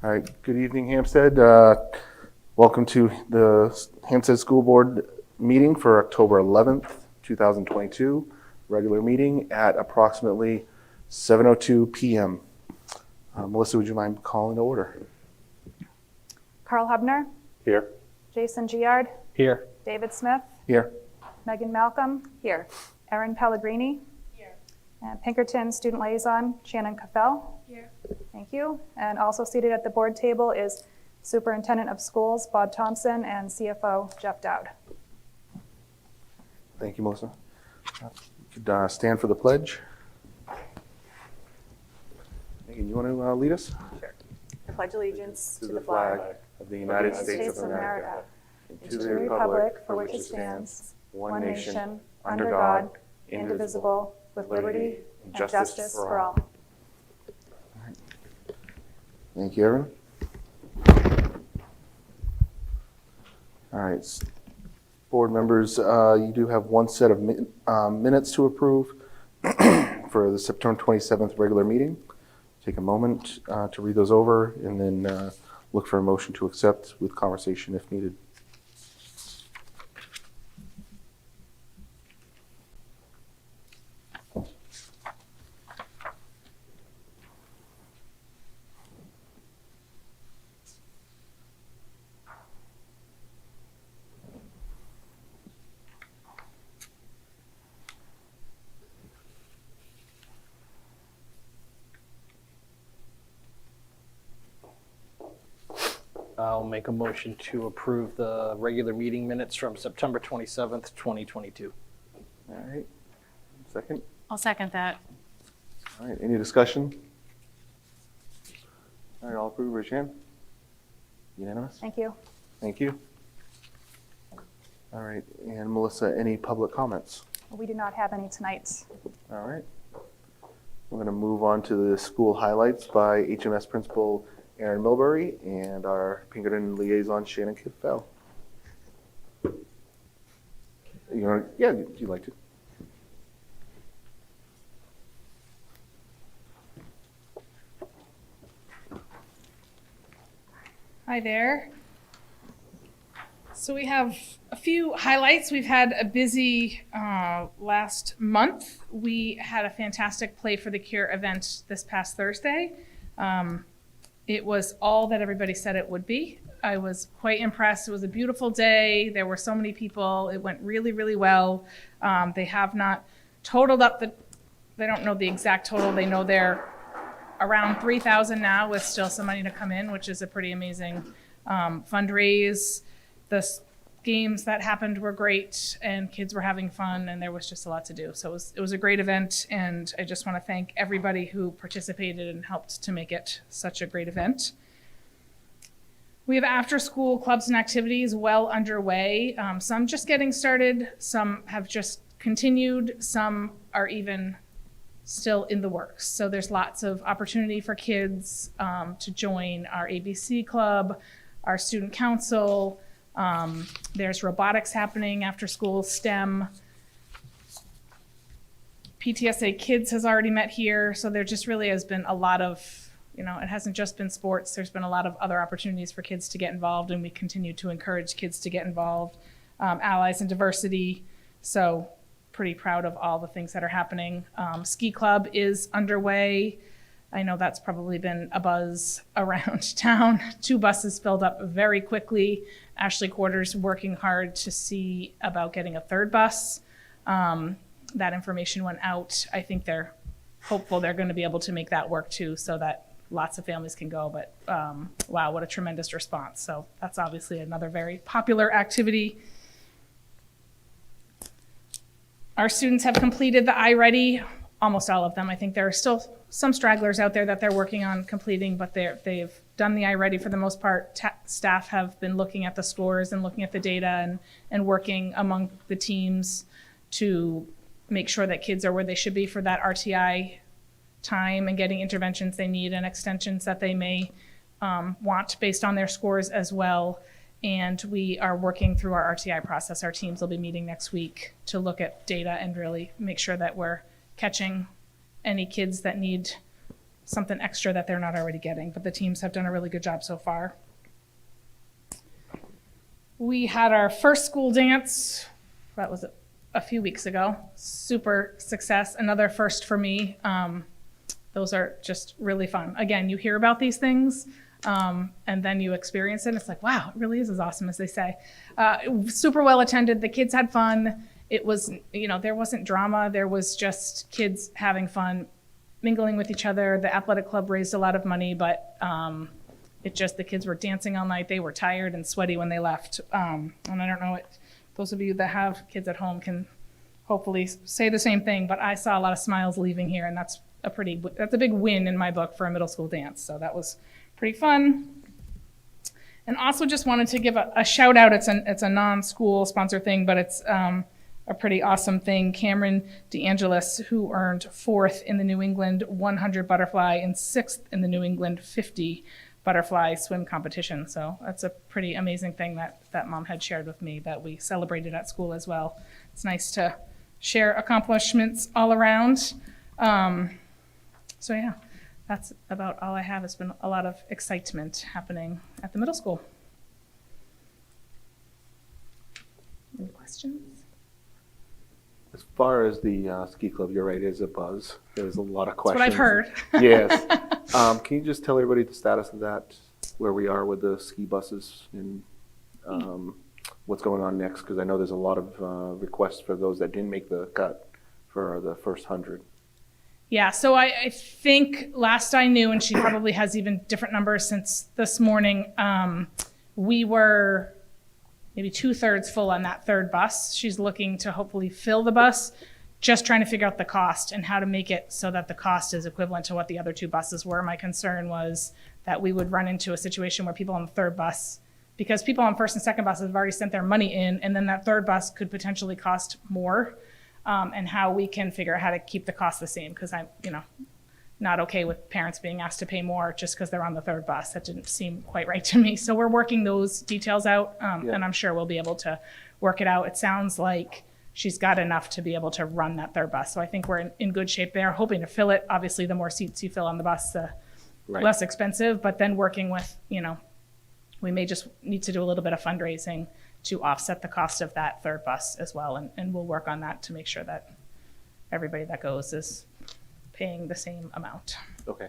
All right, good evening, Hampstead. Welcome to the Hampstead School Board meeting for October 11th, 2022, regular meeting at approximately 7:02 p.m. Melissa, would you mind calling to order? Carl Hubner, Here. Jason Giard, Here. David Smith, Here. Megan Malcolm, here. Erin Pellegrini, here. And Pinkerton Student Liaison, Shannon Caffell, here. Thank you. And also seated at the board table is Superintendent of Schools, Bob Thompson, and CFO, Jeff Dowd. Thank you, Melissa. You could stand for the pledge. Megan, you want to lead us? Sure. I pledge allegiance To the flag of the United States of America, and to the republic for which it stands, one nation, under God, indivisible, with liberty and justice for all. Thank you, Erin. All right, board members, you do have one set of minutes to approve for the September 27th regular meeting. Take a moment to read those over and then look for a motion to accept with conversation if needed. I'll make a motion to approve the regular meeting minutes from September 27th, 2022. All right, second. I'll second that. All right, any discussion? All right, all approve, raise your hand. Unanimous? Thank you. Thank you. All right, and Melissa, any public comments? We do not have any tonight. All right. We're going to move on to the school highlights by HMS Principal Erin Milbury and our Pinkerton Liaison Shannon Caffell. Yeah, if you'd like to. Hi there. So we have a few highlights. We've had a busy last month. We had a fantastic Play for the Cure event this past Thursday. It was all that everybody said it would be. I was quite impressed. It was a beautiful day. There were so many people. It went really, really well. They have not totaled up they don't know the exact total. They know they're around 3,000 now with still some money to come in, which is a pretty amazing fundraise. The games that happened were great and kids were having fun and there was just a lot to do. So it was a great event and I just want to thank everybody who participated and helped to make it such a great event. We have after school clubs and activities well underway. Some just getting started, some have just continued, some are even still in the works. So there's lots of opportunity for kids to join our ABC club, our student council. There's robotics happening after school, STEM. PTSA Kids has already met here. So there just really has been a lot of, it hasn't just been sports. There's been a lot of other opportunities for kids to get involved and we continue to encourage kids to get involved. Allies and diversity. So pretty proud of all the things that are happening. Ski club is underway. I know that's probably been a buzz around town. 2 buses filled up very quickly. Ashley Quarters working hard to see about getting a 3rd bus. That information went out. I think they're hopeful they're going to be able to make that work too so that lots of families can go. But wow, what a tremendous response. So that's obviously another very popular activity. Our students have completed the iReady, almost all of them. I think there are still some stragglers out there that they're working on completing, but they've done the iReady for the most part. Staff have been looking at the scores and looking at the data and working among the teams to make sure that kids are where they should be for that RTI time and getting interventions they need and extensions that they may want based on their scores as well. And we are working through our RTI process. Our teams will be meeting next week to look at data and really make sure that we're catching any kids that need something extra that they're not already getting. But the teams have done a really good job so far. We had our first school dance, that was a few weeks ago. Super success, another first for me. Those are just really fun. Again, you hear about these things, and then you experience it. And it's like, wow, it really is as awesome as they say. Super well attended. The kids had fun. It was, there wasn't drama. There was just kids having fun, mingling with each other. The athletic club raised a lot of money, but the kids were dancing all night. They were tired and sweaty when they left. And I don't know, those of you that have kids at home can hopefully say the same thing, but I saw a lot of smiles leaving here, and that's a big win in my book for a middle school dance. So that was pretty fun. And also just wanted to give a shout out. It's a non-school sponsor thing, but it's a pretty awesome thing. Cameron DeAngelis, who earned 4th in the New England 100 butterfly and 6th in the New England 50 butterfly swim competition. So that's a pretty amazing thing that mom had shared with me that we celebrated at school as well. It's nice to share accomplishments all around. So yeah, that's about all I have. It's been a lot of excitement happening at the middle school. Any questions? As far as the ski club, you're right, it is a buzz. There's a lot of That's what questions. I've heard. Yes. Can you just tell everybody the status of that, where we are with the ski buses and what's going on next? Because I know there's a lot of requests for those that didn't make the cut for the first 100. Yeah, so I think last I knew, and she probably has even different numbers since this morning, we were maybe 2/3 full on that third bus. She's looking to hopefully fill the bus, just trying to figure out the cost and how to make it so that the cost is equivalent to what the other 2 buses were. My concern was that we would run into a situation where people on the third bus, because people on first and second buses have already sent their money in, and then that third bus could potentially cost more. And how we can figure out how to keep the cost the same, because I'm, not okay with parents being asked to pay more just because they're on the third bus. That didn't seem quite right to me. So we're working those details out, and I'm sure we'll be able to work it out. It sounds like she's got enough to be able to run that third bus. So I think we're in good shape there, hoping to fill it. Obviously, the more seats you fill on the bus, the less expensive, but then working with, we may just need to do a little bit of fundraising to offset the cost of that third bus as well. And we'll work on that to make sure that everybody that goes is paying the same amount. Okay.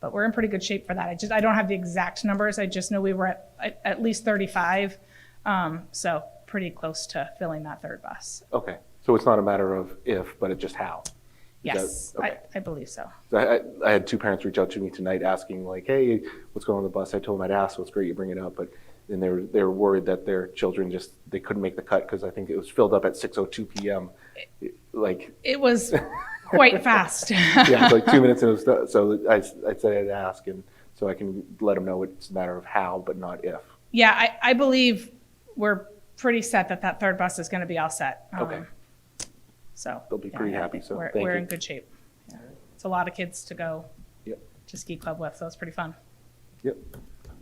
But we're in pretty good shape for that. I don't have the exact numbers. I just know we were at least 35. So pretty close to filling that third bus. Okay. So it's not a matter of if, but it's just how. Yes, okay. I believe so. I had 2 parents reach out to me tonight asking like, hey, what's going on the bus? I told them I'd ask, so it's great you bring it up. But then they were worried that their children they couldn't make the cut because I think it was filled up at 6:02 p.m. It was quite fast. Yeah, it's like 2 minutes and it was done. So I said I'd ask, and so I can let them know it's a matter of how, but not if. Yeah, I believe we're pretty set that third bus is going to be all set. Okay. So They'll be pretty happy, so thank we're you. in good shape. Yeah. It's a lot of kids to go Yep. to ski club with, so it's pretty fun. Yep.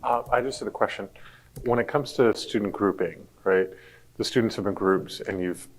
I just had a question. When it comes to student grouping, right? The students have been groups and you've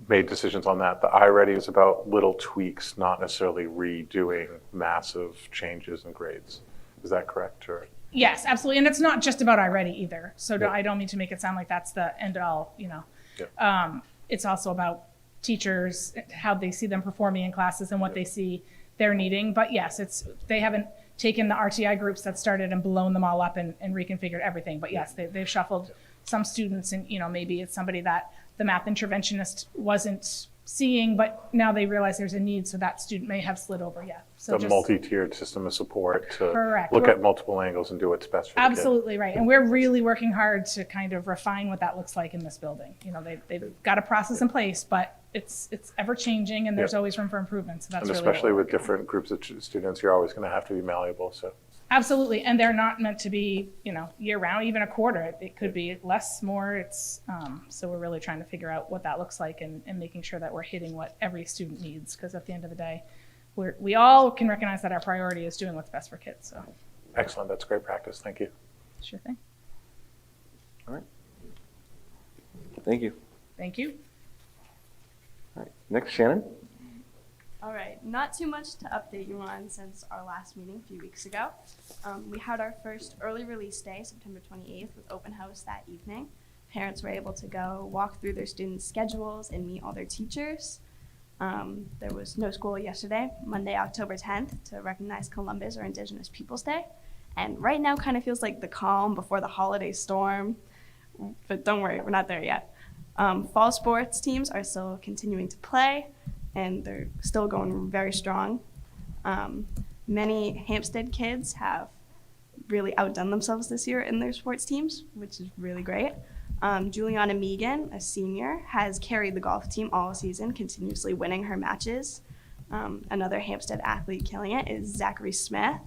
made decisions on that. The iReady is about little tweaks, not necessarily redoing massive changes in grades. Is that correct? Or? Yes, absolutely. And it's not just about iReady either. So Yeah. I don't mean to make it sound like that's the end all, Yeah. It's also about teachers, how they see them performing in classes and what they see they're needing. But yes, they haven't taken the RTI groups that started and blown them all up and reconfigured everything. But yes, they've shuffled some students, and maybe it's somebody that the math interventionist wasn't seeing, but now they realize there's a need, so that student may have slid over. Yeah. So The multi-tiered system of support to Correct. look at multiple angles and do what's best for the kid. Absolutely right. And we're really working hard to kind of refine what that looks like in this building. They've got a process in place, but it's ever changing, and there's Yeah. always room for improvement. So that's And really what especially we're with working on. different groups of students, you're always going to have to be malleable. So Absolutely. And they're not meant to be, year round, even a quarter. It could be less, more. So we're really trying to figure out what that looks like and making sure that we're hitting what every student needs. Because at the end of the day, we all can recognize that our priority is doing what's best for kids. So excellent. That's great practice. Thank you. sure thing. All right. Thank you. Thank you. All right. Next, Shannon. All right, not too much to update you on since our last meeting a few weeks ago. We had our first early release day, September 28th, with open house that evening. Parents were able to go walk through their students' schedules and meet all their teachers. There was no school yesterday, Monday, October 10th, to recognize Columbus or Indigenous Peoples Day. And right now kind of feels like the calm before the holiday storm, but don't worry, we're not there yet. Fall sports teams are still continuing to play, and they're still going very strong. Many Hsd kids have really outdone themselves this year in their sports teams, which is really great. Juliana Megan, a senior, has carried the golf team all season, continuously winning her matches. Another Hsd athlete killing it is Zachary Smith.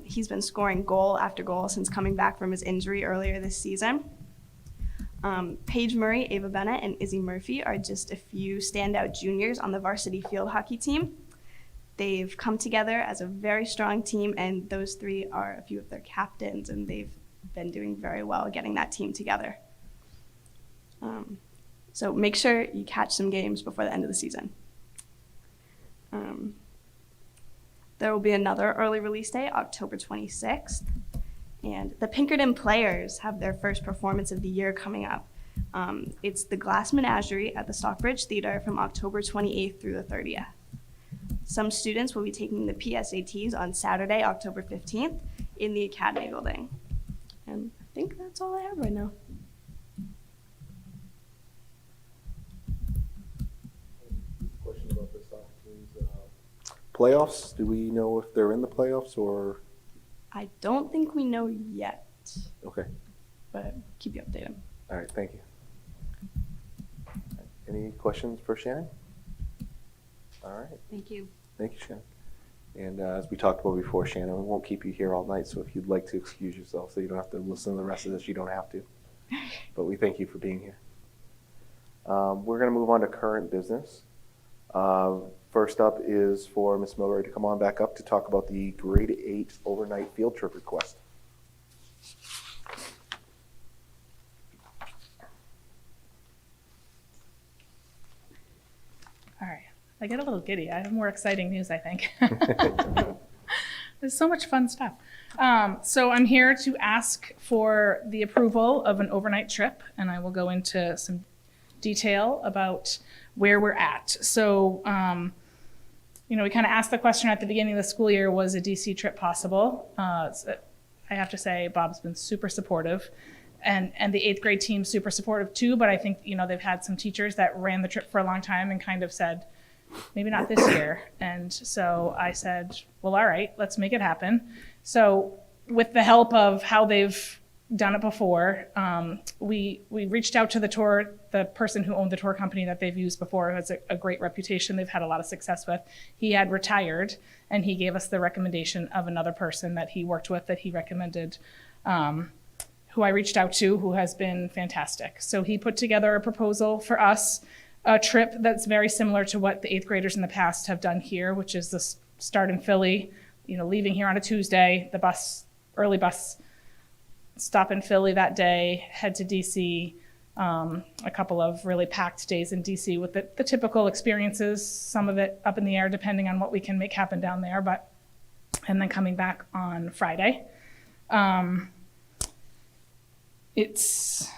He's been scoring goal after goal since coming back from his injury earlier this season. Paige Murray, Ava Bennett, and Izzy Murphy are just a few standout juniors on the varsity field hockey team. They've come together as a very strong team, and those three are a few of their captains, and they've been doing very well getting that team together. So make sure you catch some games before the end of the season. There will be another early release day, October 26th. And the Pinkerton Players have their first performance of the year coming up. It's the Glass Menagerie at the Stockbridge Theater from October 28th through the 30th. Some students will be taking the PSATs on Saturday, October 15th in the Academy building. And I think that's all I have right now. Question about the soccer team's playoffs. Do we know if they're in the playoffs or? I don't think we know yet, Okay. but keep you updated. All right. Thank you. Any questions for Shannon? All right. Thank you. Thank you, Shannon. And as we talked about before, Shannon, we won't keep you here all night, so if you'd like to excuse yourself so you don't have to listen to the rest of this, you don't have to. But we thank you for being here. We're going to move on to current business. First up is for Ms. Milroy to come on back up to talk about the grade 8 overnight field trip request. All right. I get a little giddy. I have more exciting news, I think. There's so much fun stuff. So I'm here to ask for the approval of an overnight trip, and I will go into some detail about where we're at. So, we kind of asked the question at the beginning of the school year, was a DC trip possible? So I have to say, Bob's been super supportive. And the 8th grade team super supportive too, but I think, they've had some teachers that ran the trip for a long time and kind of said, maybe not this year. And so I said, well, all right, let's make it happen. So with the help of how they've done it before, we reached out to the person who owned the tour company that they've used before, who has a great reputation, they've had a lot of success with. He had retired, and he gave us the recommendation of another person that he worked with that he recommended, who I reached out to, who has been fantastic. So he put together a proposal for us, a trip that's very similar to what the 8th graders in the past have done here, which is the start in Philly, leaving here on a Tuesday, early bus, stop in Philly that day, head to DC, a couple of really packed days in DC with the typical experiences, some of it up in the air depending on what we can make happen down there, and then coming back on Friday. It's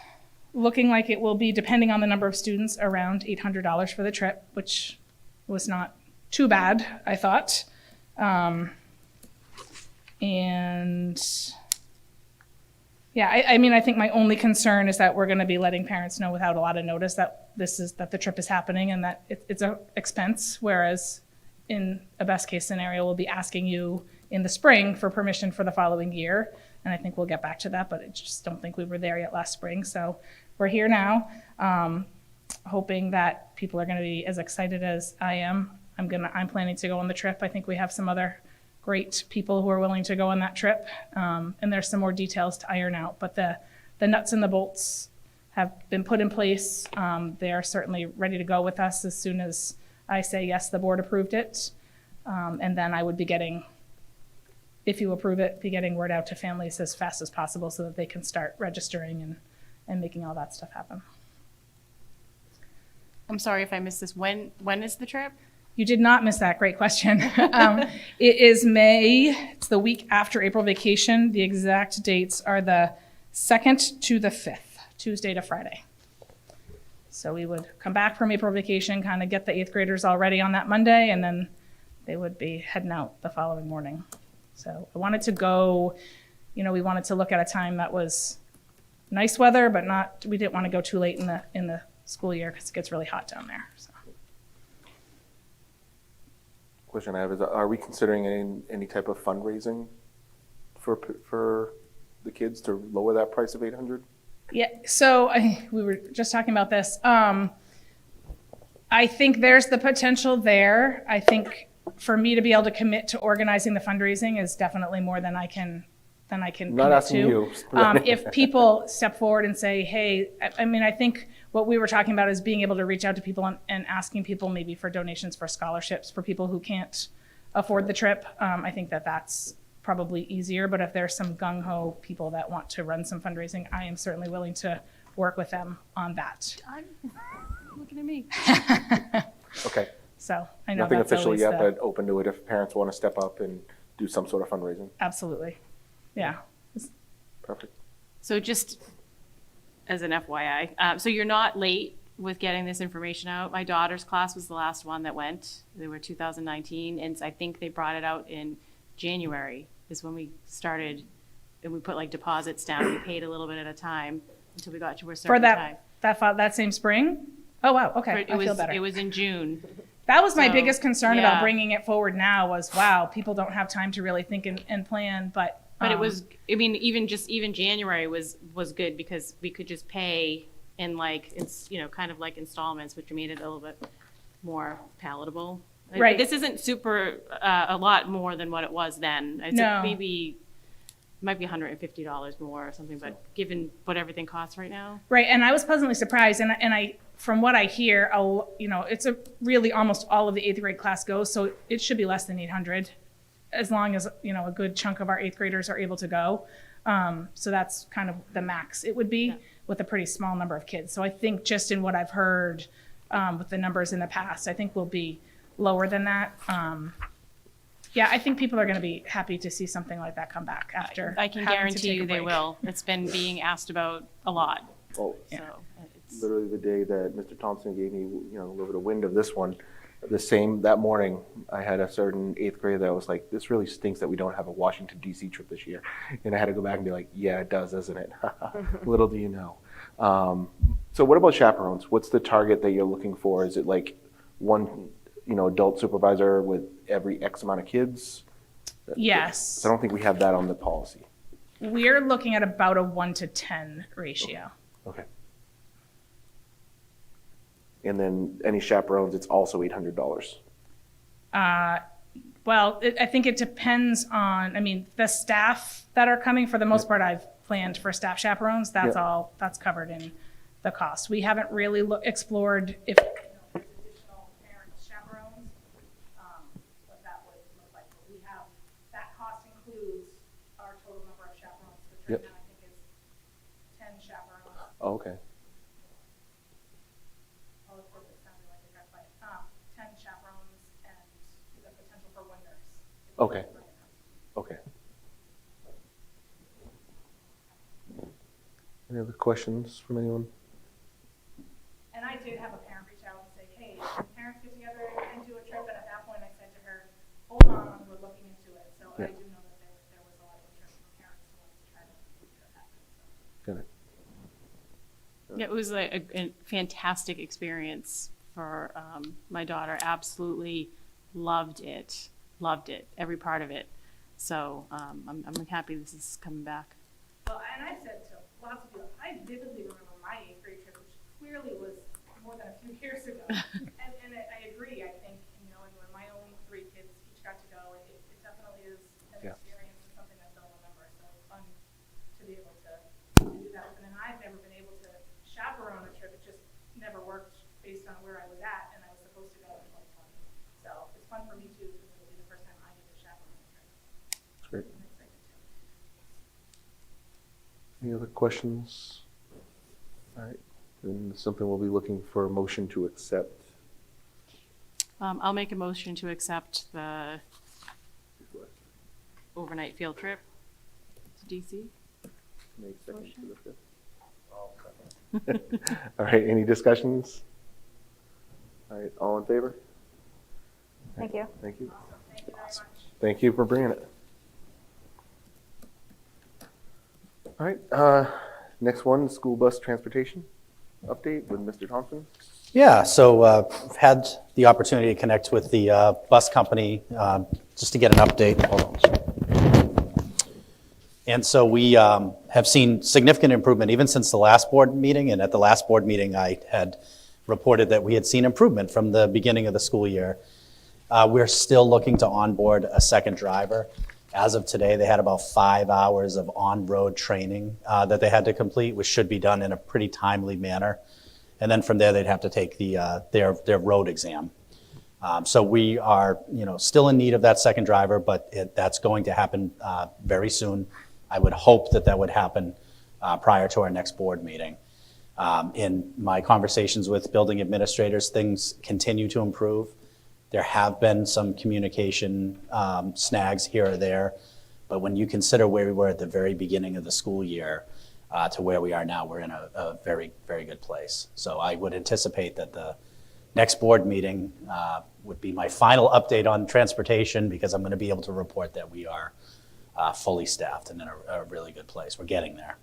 looking like it will be, depending on the number of students, around $800 for the trip, which was not too bad, I thought. I think my only concern is that we're going to be letting parents know without a lot of notice that the trip is happening and that it's an expense, whereas in a best case scenario, we'll be asking you in the spring for permission for the following year. And I think we'll get back to that, but I just don't think we were there yet last spring. So we're here now, hoping that people are going to be as excited as I am. I'm planning to go on the trip. I think we have some other great people who are willing to go on that trip. And there's some more details to iron out, but the nuts and the bolts have been put in place. They are certainly ready to go with us as soon as I say, yes, the board approved it. And then I would be getting, if you approve it, be getting word out to families as fast as possible so that they can start registering and making all that stuff happen. I'm sorry if I missed this. When is the trip? You did not miss that. Great question. It is May. It's the week after April vacation. The exact dates are the 2nd to the 5th, Tuesday to Friday. So we would come back from April vacation, kind of get the 8th graders all ready on that Monday, and then they would be heading out the following morning. So I wanted to go, we wanted to look at a time that was nice weather, but we didn't want to go too late in the school year because it gets really hot down there. So. Question I have is, are we considering any type of fundraising for the kids to lower that price of 800? Yeah, so we were just talking about this. I think there's the potential there. I think for me to be able to commit to organizing the fundraising is definitely more than I can Not commit asking to. you. If people step forward and say, hey, I think what we were talking about is being able to reach out to people and asking people maybe for donations for scholarships for people who can't afford the trip. I think that's probably easier, but if there's some gung-ho people that want to run some fundraising, I am certainly willing to work with them on that. Looking at me. So Okay. I know Nothing that's official always yet, but open to it if parents want to step up and do some sort of fundraising. Absolutely. Yeah. Perfect. So just as an FYI, so you're not late with getting this information out. My daughter's class was the last one that went. They were 2019, and I think they brought it out in January is when we started, and we put like deposits down. We paid a little bit at a time until we got to a certain time. That same spring? Oh, wow. Okay. But I feel better. It was in June. That was my So, biggest concern about yeah. bringing it forward now was, wow, people don't have time to really think and plan, but. But it was, even January was good because we could just pay in kind of like installments, which made it a little bit more palatable. Right. This isn't super, a lot more than what it was then. It's No. maybe, might be $150 more or something, but given what everything costs right now. Right, and I was pleasantly surprised, and I, from what I hear, it's a really almost all of the 8th grade class goes, so it should be less than 800, as long as, a good chunk of our 8th graders are able to go. So that's kind of the max it would be with a pretty small number of kids. So I think just in what I've heard with the numbers in the past, I think we'll be lower than that. Yeah, I think people are going to be happy to see something like that come back after. I can having to guarantee take a you they break. will. It's been being asked about a lot, Well, so it's. literally the day that Mr. Thompson gave me, a little bit of wind of this one, that morning, I had a certain 8th grader that was like, this really stinks that we don't have a Washington DC trip this year. And I had to go back and be like, yeah, it does, doesn't it? Little do you know. So what about chaperones? What's the target that you're looking for? Is it like one, adult supervisor with every X amount of kids? Yes. I don't think we have that on the policy. We're looking at about a 1-to-10 ratio. Okay. And then any chaperones, it's also $800. Well, I think it depends on, the staff that are coming, for the most part, I've planned for staff chaperones. That's all, that's covered in the cost. We haven't really explored if there's additional parent chaperones, what that would look like. But we have, that cost includes our total number of chaperones, which right now I think is 10 chaperones. Oh, okay. All the corporate sounded like it got quiet. 10 chaperones and the potential for one nurse. Okay. Okay. Any other questions from anyone? And I did have a parent reach out and say, hey, parents get together and do a trip, and at that point I said to her, hold on, we're looking into it. So I do know that there was a lot of interest from parents who wanted to try to make sure it happen. Got it. Yeah, it was a fantastic experience for my daughter. Absolutely loved it, every part of it. So I'm happy this is coming back. Well, and I said to lots of people, I vividly remember my 8th grade trip, which clearly was more than a few years ago. and I agree, I think, and when my own 3 kids each got to go, it definitely is an experience and something that they'll remember. So it's fun to be able to do that with them. And I've never been able to chaperone a trip. It just never worked based on where I was at, and I was supposed to go in 2020. So it's fun for me too, because it'll be the first time I get to chaperone a trip. That's great. I'm excited too. Any other questions? All right, then something we'll be looking for a motion to accept. I'll make a motion to accept the overnight field trip to DC. All right, any discussions? All right, all in favor? Thank you. Thank you. Thank you for bringing it. All right, next one, school bus transportation update with Mr. Thompson. Yeah, so I've had the opportunity to connect with the bus company just to get an update. Hold on. And so we have seen significant improvement even since the last board meeting. And at the last board meeting, I had reported that we had seen improvement from the beginning of the school year. We're still looking to onboard a second driver. As of today, they had about 5 hours of on-road training that they had to complete, which should be done in a pretty timely manner. And then from there, they'd have to take their road exam. So we are, still in need of that second driver, but that's going to happen very soon. I would hope that would happen prior to our next board meeting. In my conversations with building administrators, things continue to improve. There have been some communication snags here or there, but when you consider where we were at the very beginning of the school year to where we are now, we're in a very, very good place. So I would anticipate that the next board meeting would be my final update on transportation, because I'm going to be able to report that we are fully staffed and in a really good place. We're getting there.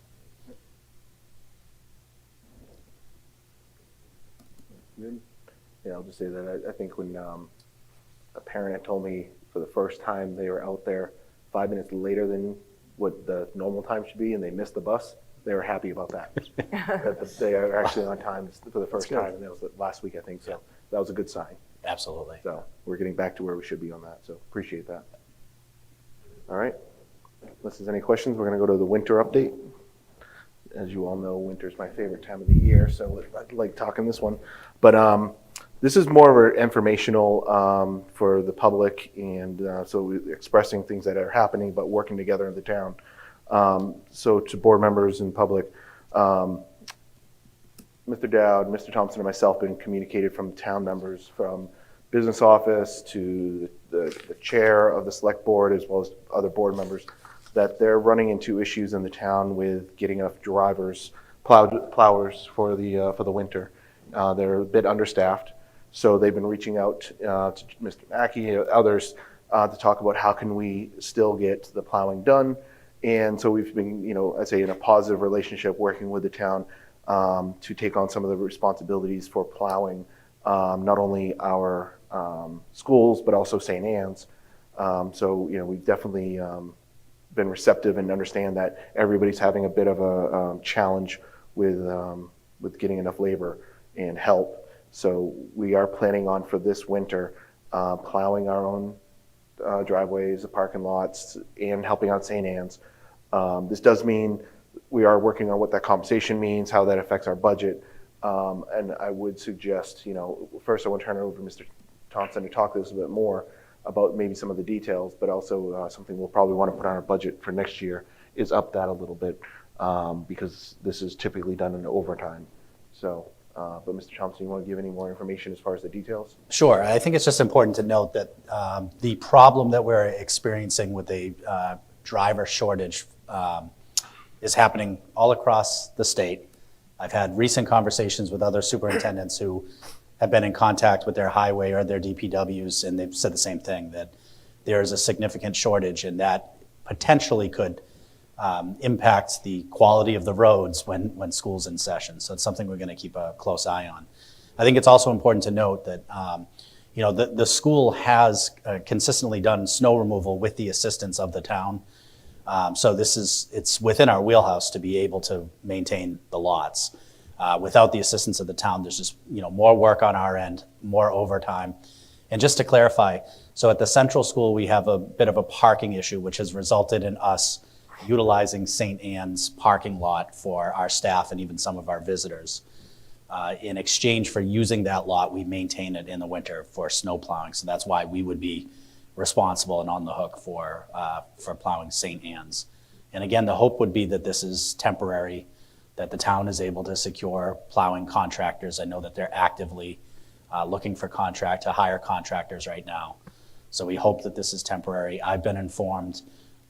Yeah, I'll just say that I think when a parent had told me for the first time they were out there 5 minutes later than what the normal time should be and they missed the bus, they were happy about that. That they are actually on time for the first time, and that was last week, I think, so that was a good sign. Absolutely. So we're getting back to where we should be on that, so appreciate that. All right, unless there's any questions, we're gonna go to the winter update. As you all know, winter's my favorite time of the year, so I like talking this one. But this is more of an informational for the public, and so we're expressing things that are happening, but working together in the town. So to board members and public, Mr. Dowd, Mr. Thompson, and myself been communicated from town members, from business office to the chair of the select board, as well as other board members, that they're running into issues in the town with getting enough drivers, plowers for the winter. They're a bit understaffed, so they've been reaching out to Mr. Mackey and others to talk about how can we still get the plowing done. And so we've been, I'd say in a positive relationship, working with the town to take on some of the responsibilities for plowing, not only our schools, but also St. Anne's. So, we've definitely been receptive and understand that everybody's having a bit of a challenge with getting enough labor and help. So we are planning on, for this winter, plowing our own driveways, the parking lots, and helping out St. Anne's. This does mean we are working on what that compensation means, how that affects our budget. And I would suggest, first I want to turn it over to Mr. Thompson to talk to us a bit more about maybe some of the details, but also something we'll probably want to put on our budget for next year is up that a little bit, because this is typically done in overtime. So, but Mr. Thompson, you want to give any more information as far as the details? Sure. I think it's just important to note that the problem that we're experiencing with the driver shortage is happening all across the state. I've had recent conversations with other superintendents who have been in contact with their highway or their DPWs, and they've said the same thing, that there is a significant shortage, and that potentially could impact the quality of the roads when school's in session. So it's something we're going to keep a close eye on. I think it's also important to note that the school has consistently done snow removal with the assistance of the town. So it's within our wheelhouse to be able to maintain the lots. Without the assistance of the town, there's just more work on our end, more overtime. And just to clarify, so at the central school, we have a bit of a parking issue, which has resulted in us utilizing St. Anne's parking lot for our staff and even some of our visitors. In exchange for using that lot, we maintain it in the winter for snow plowing. So that's why we would be responsible and on the hook for plowing St. Anne's. And again, the hope would be that this is temporary, that the town is able to secure plowing contractors. I know that they're actively looking for to hire contractors right now. So we hope that this is temporary. I've been informed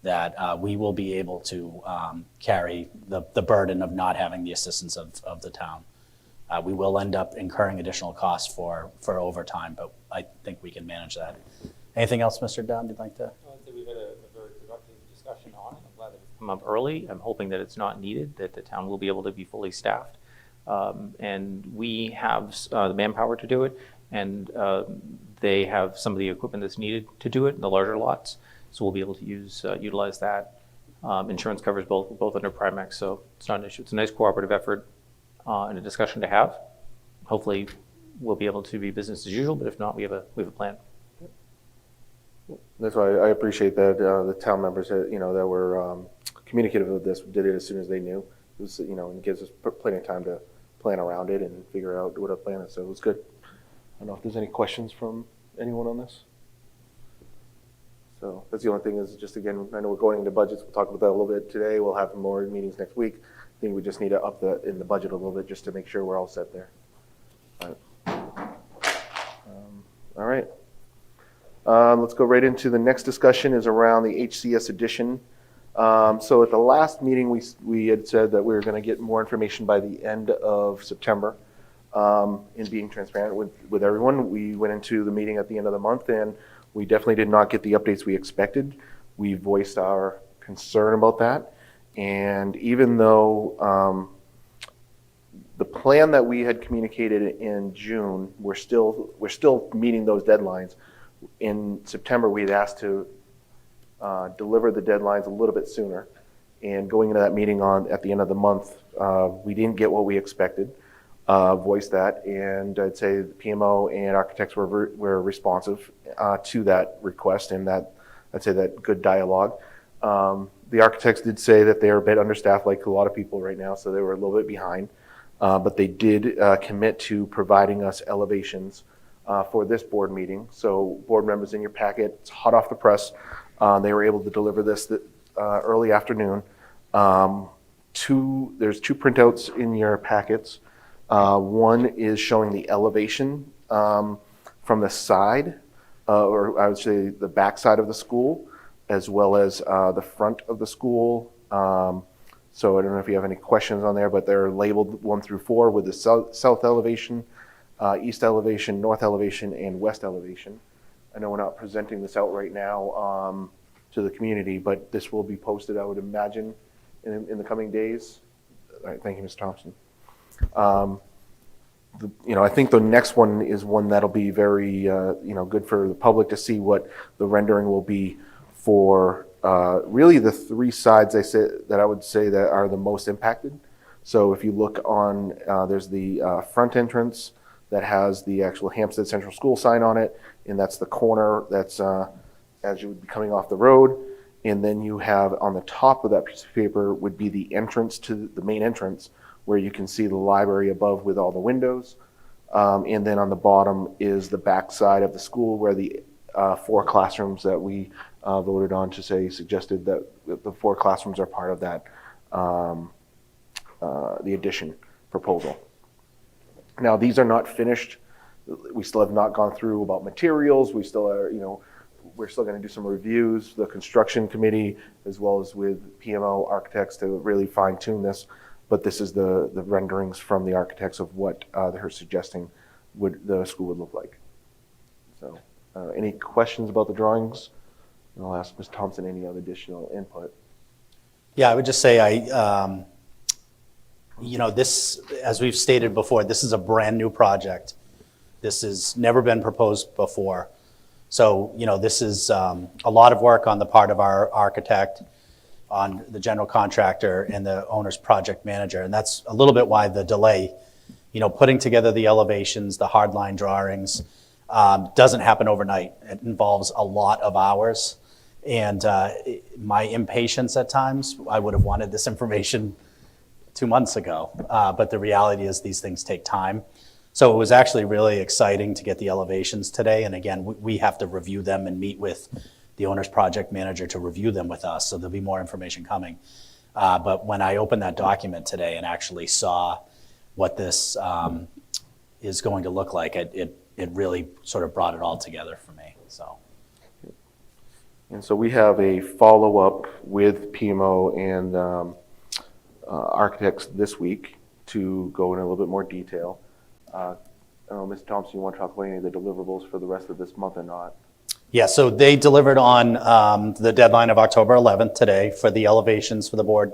that we will be able to carry the burden of not having the assistance of the town. We will end up incurring additional costs for overtime, but I think we can manage that. Anything else, Mr. Dunn, you'd like to? I'd say we've had a very productive discussion on it. I'm glad that it's come up early. I'm hoping that it's not needed, that the town will be able to be fully staffed. And we have the manpower to do it, and they have some of the equipment that's needed to do it in the larger lots. So we'll be able to utilize that. Insurance covers both under Primex, so it's not an issue. It's a nice cooperative effort and a discussion to have. Hopefully, we'll be able to be business as usual, but if not, we have a plan. That's why I appreciate that the town members that, that were communicative of this did it as soon as they knew. It was, and it gives us plenty of time to plan around it and figure out what our plan is. So it was good. I don't know if there's any questions from anyone on this. So that's the only thing is just, again, I know we're going into budgets. We'll talk about that a little bit today. We'll have more meetings next week. I think we just need to up in the budget a little bit just to make sure we're all set there. All right. Let's go right into the next discussion is around the HCS edition. So at the last meeting, we had said that we were going to get more information by the end of September. In being transparent with everyone, we went into the meeting at the end of the month, and we definitely did not get the updates we expected. We voiced our concern about that, and even though the plan that we had communicated in June, we're still meeting those deadlines. In September, we had asked to deliver the deadlines a little bit sooner, and going into that meeting at the end of the month, we didn't get what we expected. Voiced that, and I'd say the PMO and architects were responsive to that request, and that I'd say that good dialogue. The architects did say that they are a bit understaffed, like a lot of people right now, so they were a little bit behind, but they did commit to providing us elevations for this board meeting. So board members, in your packet, it's hot off the press. They were able to deliver this early afternoon. There's two printouts in your packets. One is showing the elevation from the side, or I would say the back side of the school, as well as the front of the school. So I don't know if you have any questions on there, but they're labeled 1 through 4 with the south elevation, east elevation, north elevation, and west elevation. I know we're not presenting this out right now to the community, but this will be posted, I would imagine, in the coming days. All right, thank you, Ms. Thompson. I think the next one is one that'll be very, good for the public to see what the rendering will be for really the 3 sides that I would say that are the most impacted. So if you look on, there's the front entrance that has the actual Hampstead Central School sign on it, and that's the corner that's as you would be coming off the road. And then you have on the top of that piece of paper would be the entrance to the main entrance, where you can see the library above with all the windows. And then on the bottom is the back side of the school where the 4 classrooms that we voted on suggested that the 4 classrooms are part of that, the addition proposal. Now, these are not finished. We still have not gone through about materials. We still are, we're still going to do some reviews, the construction committee, as well as with PMO architects to really fine tune this. But this is the renderings from the architects of what they're suggesting the school would look like. So any questions about the drawings? And I'll ask Ms. Thompson any other additional input. Yeah, I would just say this, as we've stated before, this is a brand new project. This has never been proposed before. So, this is a lot of work on the part of our architect, on the general contractor, and the owner's project manager. And that's a little bit why the delay. Putting together the elevations, the hardline drawings, doesn't happen overnight. It involves a lot of hours. And my impatience at times, I would have wanted this information 2 months ago. But the reality is these things take time. So it was actually really exciting to get the elevations today. And again, we have to review them and meet with the owner's project manager to review them with us. So there'll be more information coming. But when I opened that document today and actually saw what this is going to look like, it it really sort of brought it all together for me, so. And so we have a follow-up with PMO and architects this week to go in a little bit more detail. I don't know, Ms. Thompson, you want to talk about any of the deliverables for the rest of this month or not? Yeah, so they delivered on the deadline of October 11th today for the elevations for the board.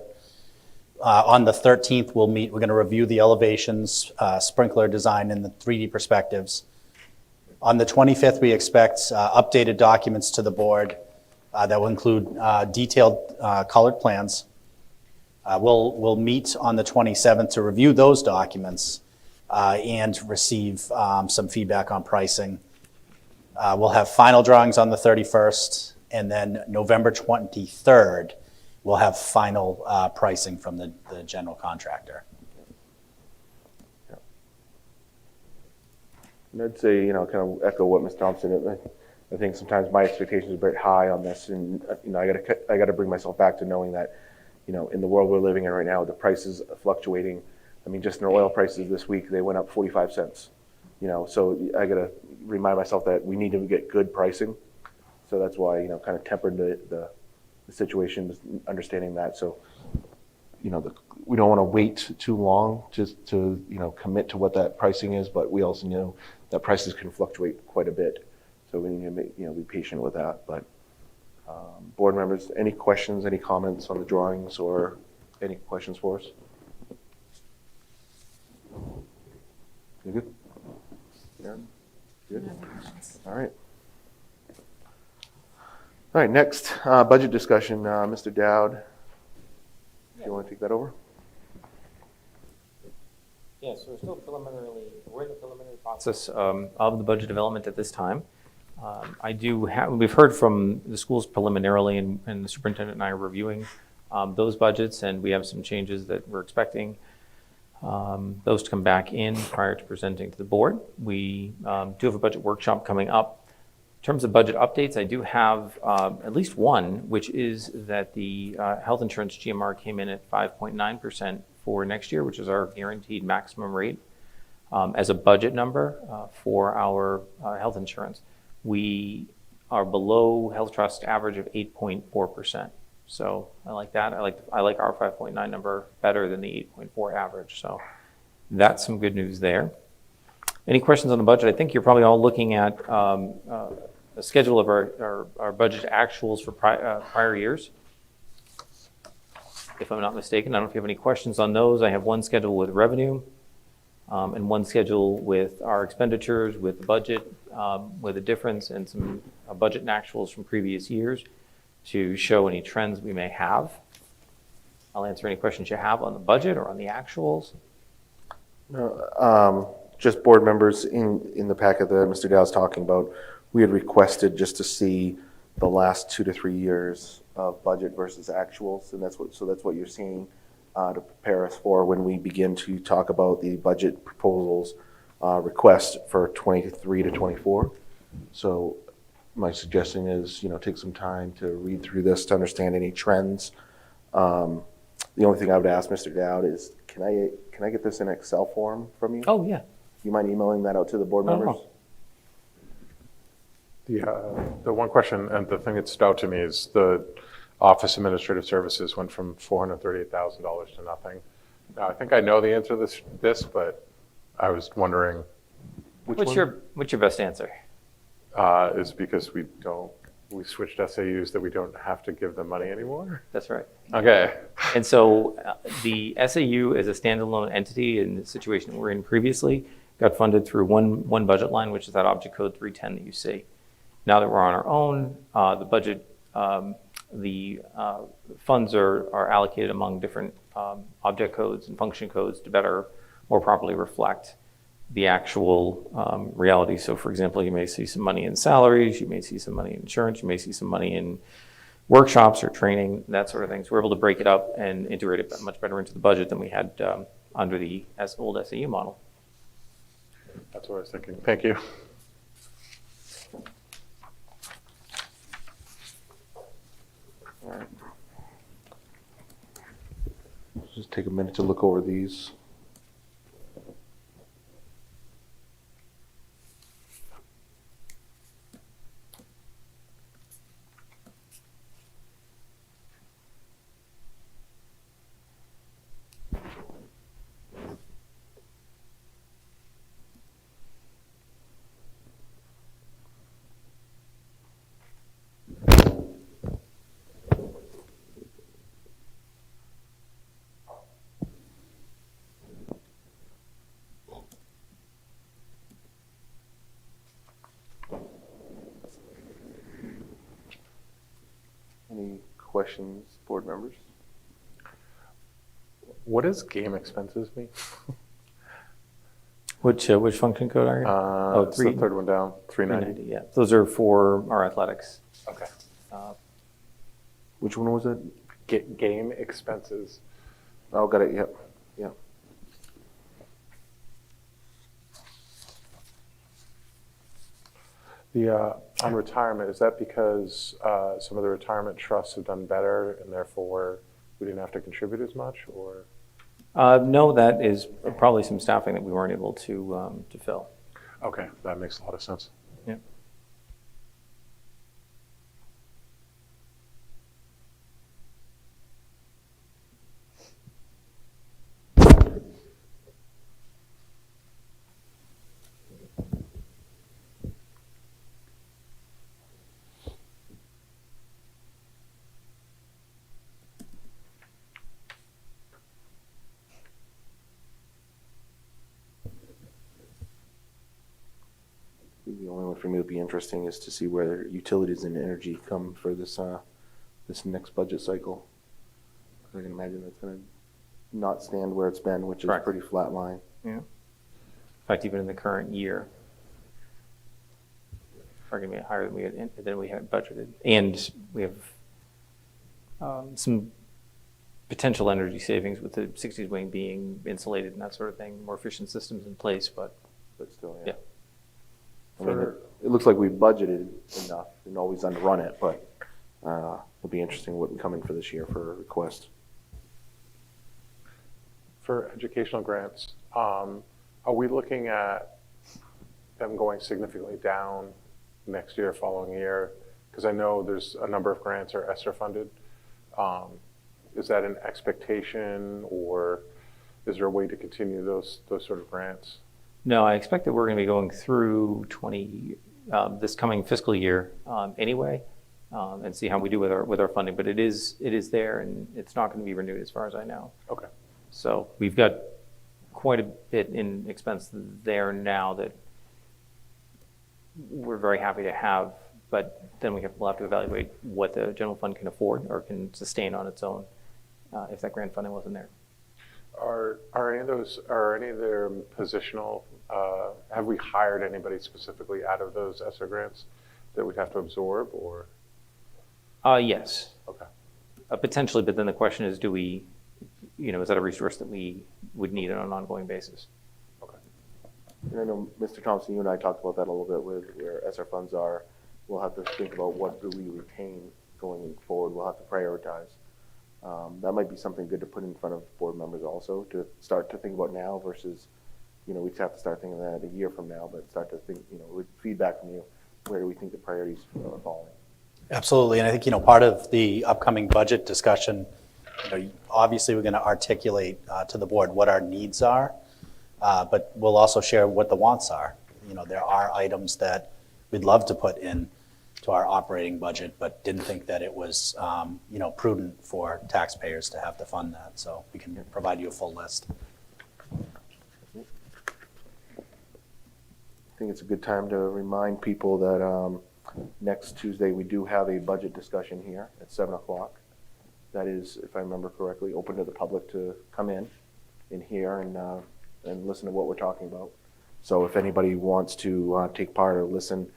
On the 13th, we'll meet, we're going to review the elevations, sprinkler design, and the 3D perspectives. On the 25th, we expect updated documents to the board that will include detailed colored plans. We'll meet on the 27th to review those documents and receive some feedback on pricing. We'll have final drawings on the 31st, and then November 23rd, we'll have final pricing from the general contractor. And I'd say, kind of echo what Ms. Thompson, I think sometimes my expectations are very high on this, and, I got to bring myself back to knowing that, in the world we're living in right now, the prices are fluctuating. I mean, just in our oil prices this week, they went up 45 cents. So I got to remind myself that we need to get good pricing. So that's why, kind of tempered the situation, understanding that. So, we don't want to wait too long just to, commit to what that pricing is, but we also know that prices can fluctuate quite a bit. So we need to be patient with that. But board members, any questions, any comments on the drawings, or any questions for us? You good? Yeah. Good. All right. All right. Next, budget discussion. Mr. Dowd, if you want to take that over. Yes, we're in the preliminary process of the budget development at this time. We've heard from the schools preliminarily, and the superintendent and I are reviewing those budgets, and we have some changes that we're expecting those to come back in prior to presenting to the board. We do have a budget workshop coming up. In terms of budget updates, I do have at least one, which is that the health insurance GMR came in at 5.9% for next year, which is our guaranteed maximum rate as a budget number for our health insurance. We are below Health Trust average of 8.4%. So I like that. I like our 5.9 number better than the 8.4 average. So that's some good news there. Any questions on the budget? I think you're probably all looking at a schedule of our budget actuals for prior years, if I'm not mistaken. I don't know if you have any questions on those. I have one schedule with revenue and one schedule with our expenditures, with the budget, with a difference, and some budget and actuals from previous years to show any trends we may have. I'll answer any questions you have on the budget or on the actuals. Just board members in the packet that Mr. Dow's talking about, we had requested just to see the last 2 to 3 years of budget versus actuals, and that's what you're seeing to prepare us for when we begin to talk about the budget proposals request for 23 to 24. So my suggestion is, take some time to read through this to understand any trends. The only thing I would ask Mr. Dowd is, can I get this in Excel form from you? Oh, yeah. You mind emailing that out to the board members? The one question, and the thing that stood out to me, is the office administrative services went from $438,000 to nothing. Now, I think I know the answer to this, but I was wondering. What's your best answer? Is because we switched SAUs that we don't have to give them money anymore? That's right. Okay. And so the SAU as a standalone entity in the situation that we're in previously got funded through one budget line, which is that object code 310 that you see. Now that we're on our own, the budget, the funds are allocated among different object codes and function codes to more properly reflect the actual reality. So for example, you may see some money in salaries, you may see some money in insurance, you may see some money in workshops or training, that sort of thing. So we're able to break it up and integrate it much better into the budget than we had under the old SAU model. That's what I was thinking. Thank you. All right. Just take a minute to look over these. questions, board members? What does game expenses mean? Which function code are you? It's the third one down, 390. 390, yeah. Those are for our athletics. Okay. Which one was it? Game expenses. Oh, got it, yep, yep. On retirement, is that because some of the retirement trusts have done better and therefore we didn't have to contribute as much, or? No, that is probably some staffing that we weren't able to fill. Okay, that makes a lot of sense. Yeah. The only one for me would be interesting is to see where utilities and energy come for this, this next budget cycle. I can imagine that's gonna not stand where it's been, which is Correct. pretty flat line. Yeah. In fact, even in the current year, are going to be higher than we had budgeted. And we have some potential energy savings with the 60s wing being insulated and that sort of thing, more efficient systems in place, but But still, yeah. I mean, it looks like we've budgeted enough and always underrun it, but it'll be interesting what can come in for this year for a request. For educational grants, are we looking at them going significantly down next year, following year? Because I know there's a number of grants are ESSER funded. Is that an expectation, or is there a way to continue those sort of grants? No, I expect that we're going to be going through this coming fiscal year anyway, and see how we do with our funding. But it is there, and it's not going to be renewed as far as I know. Okay. So we've got quite a bit in expense there now that we're very happy to have. But then we'll have to evaluate what the general fund can afford or can sustain on its own if that grant funding wasn't there. Are any of their positional? Have we hired anybody specifically out of those ESSER grants that we'd have to absorb, or? Yes. Okay. Potentially, but then the question is, is that a resource that we would need on an ongoing basis? Okay. And I know, Mr. Thompson, you and I talked about that a little bit with where ESSER funds are. We'll have to think about what do we retain going forward. We'll have to prioritize. That might be something good to put in front of board members also, to start to think about now versus, we'd have to start thinking that a year from now, but start to think, with feedback from you, where do we think the priorities are falling? Absolutely, and I think, part of the upcoming budget discussion, obviously we're going to articulate to the board what our needs are, but we'll also share what the wants are. There are items that we'd love to put in to our operating budget, but didn't think that it was, prudent for taxpayers to have to fund that. So we can provide you a full list. I think it's a good time to remind people that next Tuesday we do have a budget discussion here at 7 o'clock. That is, if I remember correctly, open to the public to come in hear and listen to what we're talking about. So if anybody wants to take part or listen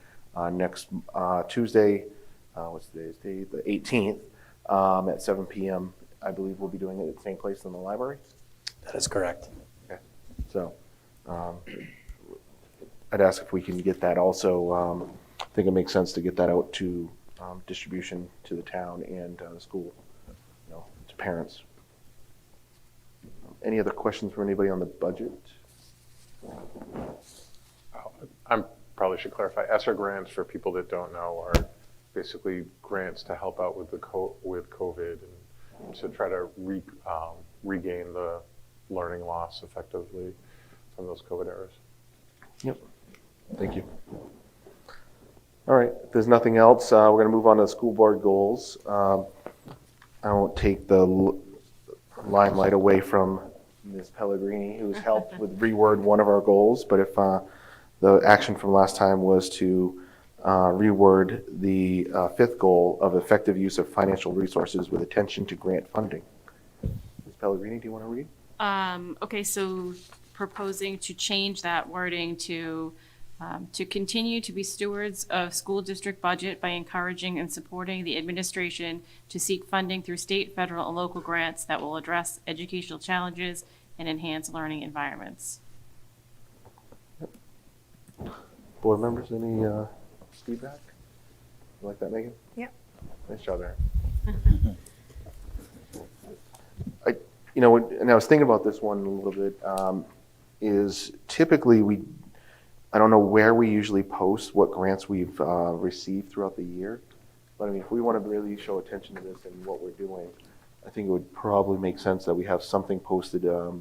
next Tuesday, what's today's date? The 18th at 7 p.m. I believe we'll be doing it at the same place in the library. That is correct. Okay. So I'd ask if we can get that also. I think it makes sense to get that out to distribution to the town and the school, to parents. Any other questions for anybody on the budget? I probably should clarify. ESSER grants, for people that don't know, are basically grants to help out with with COVID and to try to regain the learning loss effectively from those COVID errors. Yep. Thank you. All right. If there's nothing else, we're going to move on to the school board goals. I won't take the limelight away from Ms. Pellegrini, who's helped with reword one of our goals. But if the action from last time was to reword the fifth goal of effective use of financial resources with attention to grant funding. Ms. Pellegrini, do you want to read? Okay, so proposing to change that wording to continue to be stewards of school district budget by encouraging and supporting the administration to seek funding through state, federal, and local grants that will address educational challenges and enhance learning environments. Board members, any feedback? You like that, Megan? Yep. Nice job there. And I was thinking about this one a little bit, is typically I don't know where we usually post what grants we've received throughout the year. But I mean, if we want to really show attention to this and what we're doing, I think it would probably make sense that we have something posted, a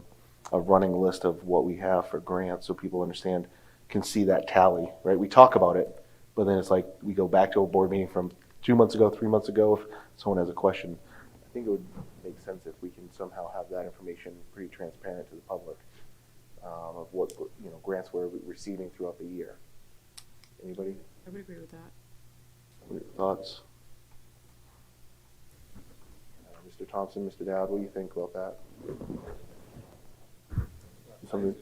running list of what we have for grants so people understand, can see that tally, right? We talk about it, but then it's like we go back to a board meeting from 2 months ago, 3 months ago, if someone has a question. I think it would make sense if we can somehow have that information pretty transparent to the public of what grants we're receiving throughout the year. Anybody? I would agree with that. What are your thoughts? Mr. Thompson, Mr. Dowd, what do you think about that? Something.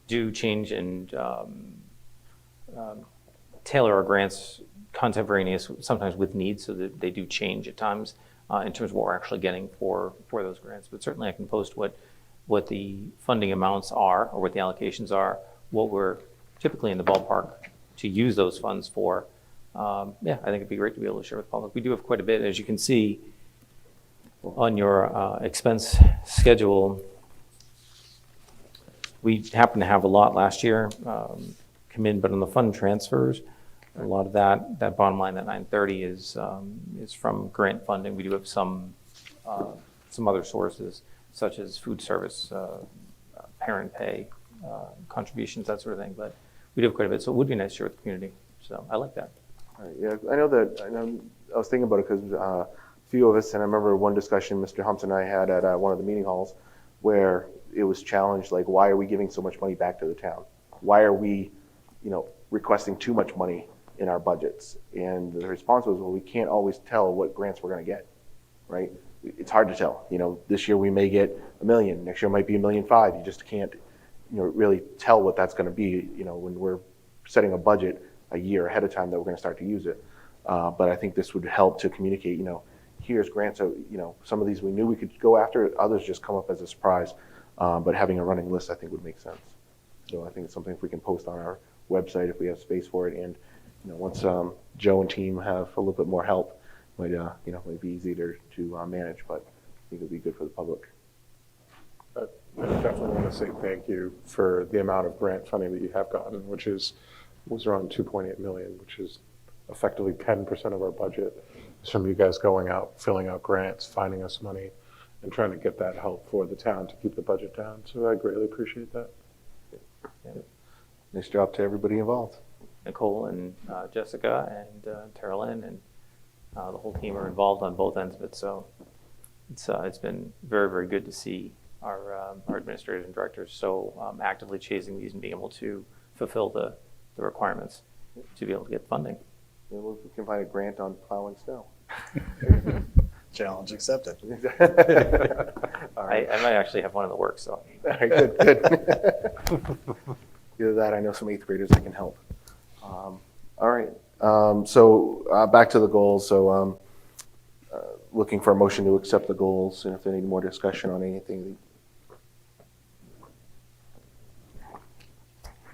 Do change and tailor our grants contemporaneous, sometimes with needs, so that they do change at times in terms of what we're actually getting for those grants. But certainly I can post what the funding amounts are, or what the allocations are, what we're typically in the ballpark to use those funds for. I think it'd be great to be able to share with the public. We do have quite a bit, as you can see on your expense schedule. We happened to have a lot last year come in, but on the fund transfers, a lot of that bottom line, that 930 is from grant funding. We do have some other sources, such as food service, parent pay, contributions, that sort of thing. But we do have quite a bit, so it would be nice to share with the community. So I like that. All right, yeah, I was thinking about it because a few of us, and I remember one discussion Mr. Humps and I had at one of the meeting halls where it was challenged, like, why are we giving so much money back to the town? Why are we, requesting too much money in our budgets? And the response was, well, we can't always tell what grants we're going to get, right? It's hard to tell. This year we may get $1 million, next year might be $1.5 million. You just can't, really tell what that's going to be, when we're setting a budget a year ahead of time that we're going to start to use it. But I think this would help to communicate, here's grants, some of these we knew we could go after, others just come up as a surprise. But having a running list, I think, would make sense. So I think it's something if we can post on our website, if we have space for it. And, once Joe and team have a little bit more help, might be easier to manage, but I think it'd be good for the public. I definitely want to say thank you for the amount of grant funding that you have gotten, which was around 2.8 million, which is effectively 10% of our budget. It's from you guys going out, filling out grants, finding us money, and trying to get that help for the town to keep the budget down. So I greatly appreciate that. Yeah. Nice job to everybody involved. Nicole and Jessica and Tara Lynn and the whole team are involved on both ends of it. So it's been very, very good to see our administrators and directors so actively chasing these and being able to fulfill the requirements to be able to get funding. We can find a grant on plowing snow. Challenge accepted. All right. I might actually have one in the works. So. All right, good. Either that, I know some 8th graders that can help. All right. So back to the goals. So looking for a motion to accept the goals, and if there any more discussion on anything.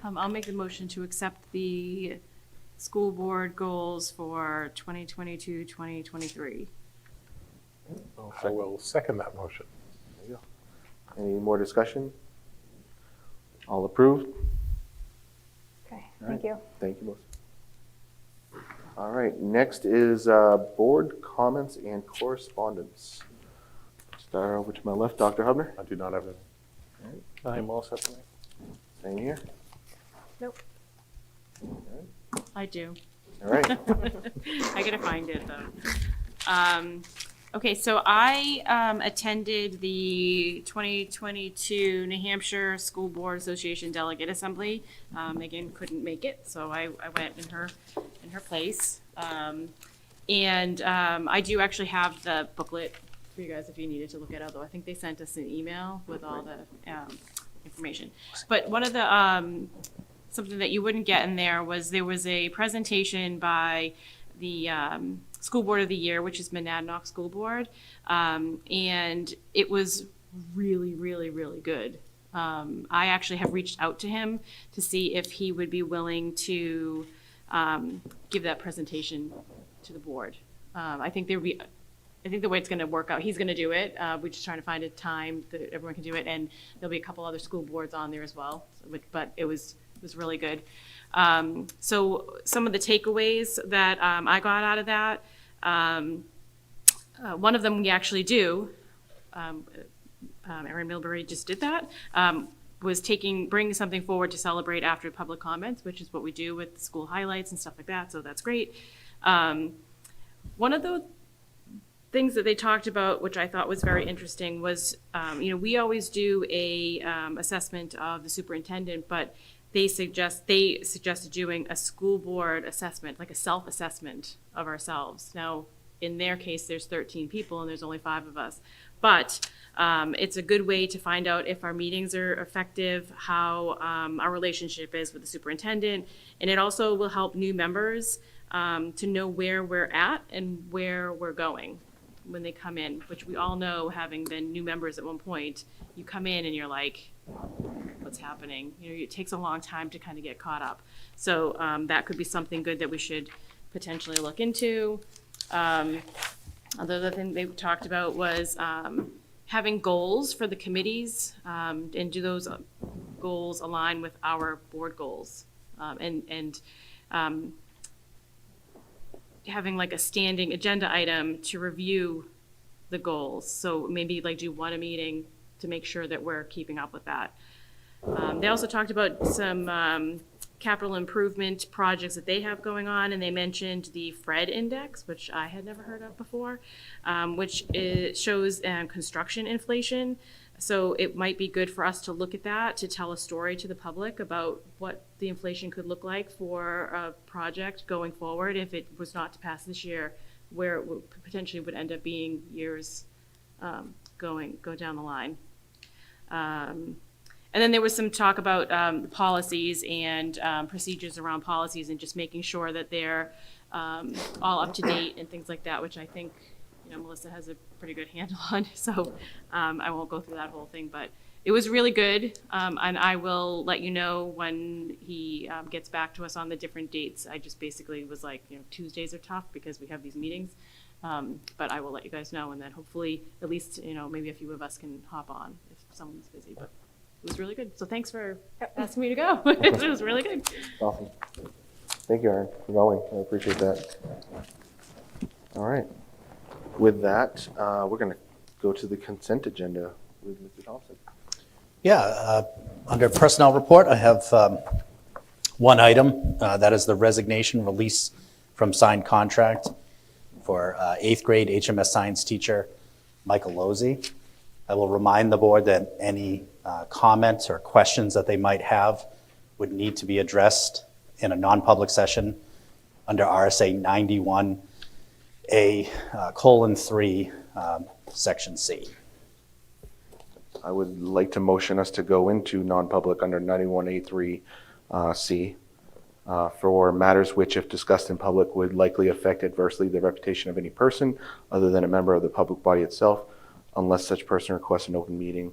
I'll make the motion to accept the school board goals for 2022, 2023. I will second that motion. There you go. Any more discussion? All approved? Okay, All thank right. you. Thank you, Melissa. All right, next is board comments and correspondence. Start over to my left, Dr. Hubner. I do not have any. I'm all set for me. Same here. Nope. I do. All right. I gotta find it though. Okay, so I attended the 2022 New Hampshire School Board Association Delegate Assembly. Megan couldn't make it, so I went in her place. I do actually have the booklet for you guys if you needed to look at it, although I think they sent us an email with all the information. But one of the, something that you wouldn't get in there was a presentation by the School Board of the Year, which is Monadnock School Board. And it was really, really, really good. I actually have reached out to him to see if he would be willing to give that presentation to the board. I think the way it's going to work out, he's going to do it. We're just trying to find a time that everyone can do it, and there'll be a couple other school boards on there as well. But it was really good. So some of the takeaways that I got out of that, one of them we actually do. Erin Milbury just did that. Was bringing something forward to celebrate after public comments, which is what we do with the school highlights and stuff like that. So that's great. One of the things that they talked about, which I thought was very interesting, was we always do a assessment of the superintendent, but they suggested doing a school board assessment, like a self-assessment of ourselves. Now, in their case, there's 13 people and there's only 5 of us, but it's a good way to find out if our meetings are effective, how our relationship is with the superintendent, and it also will help new members to know where we're at and where we're going when they come in, which we all know, having been new members at one point, you come in and you're like, what's happening? It takes a long time to kind of get caught up. So that could be something good that we should potentially look into. Other thing they talked about was having goals for the committees, and do those goals align with our board goals, and having like a standing agenda item to review the goals. So maybe like do one a meeting to make sure that we're keeping up with that. They also talked about some capital improvement projects that they have going on, and they mentioned the Fred Index, which I had never heard of before, which shows construction inflation. So it might be good for us to look at that, to tell a story to the public about what the inflation could look like for a project going forward if it was not to pass this year, where it potentially would end up being years go down the line. And then there was some talk about policies and procedures around policies and just making sure that they're all up to date and things like that, which I think Melissa has a pretty good handle on. So I won't go through that whole thing, but it was really good. And I will let you know when he gets back to us on the different dates. I just basically was like, Tuesdays are tough because we have these meetings. But I will let you guys know, and then hopefully at least, maybe a few of us can hop on if someone's busy, but it was really good. So thanks for asking me to go. It was really good. Awesome. Thank you, Erin, for going. I appreciate that. All right. With that, we're going to go to the consent agenda with Mr. Thompson. Yeah, under personnel report, I have one item, that is the resignation release from signed contract for 8th grade HMS science teacher, Michael Lozzi. I will remind the board that any comments or questions that they might have would need to be addressed in a non-public session under RSA 91A:3, Section C. I would like to motion us to go into non-public under 91A:3C for matters which, if discussed in public, would likely affect adversely the reputation of any person other than a member of the public body itself, unless such person requests an open meeting.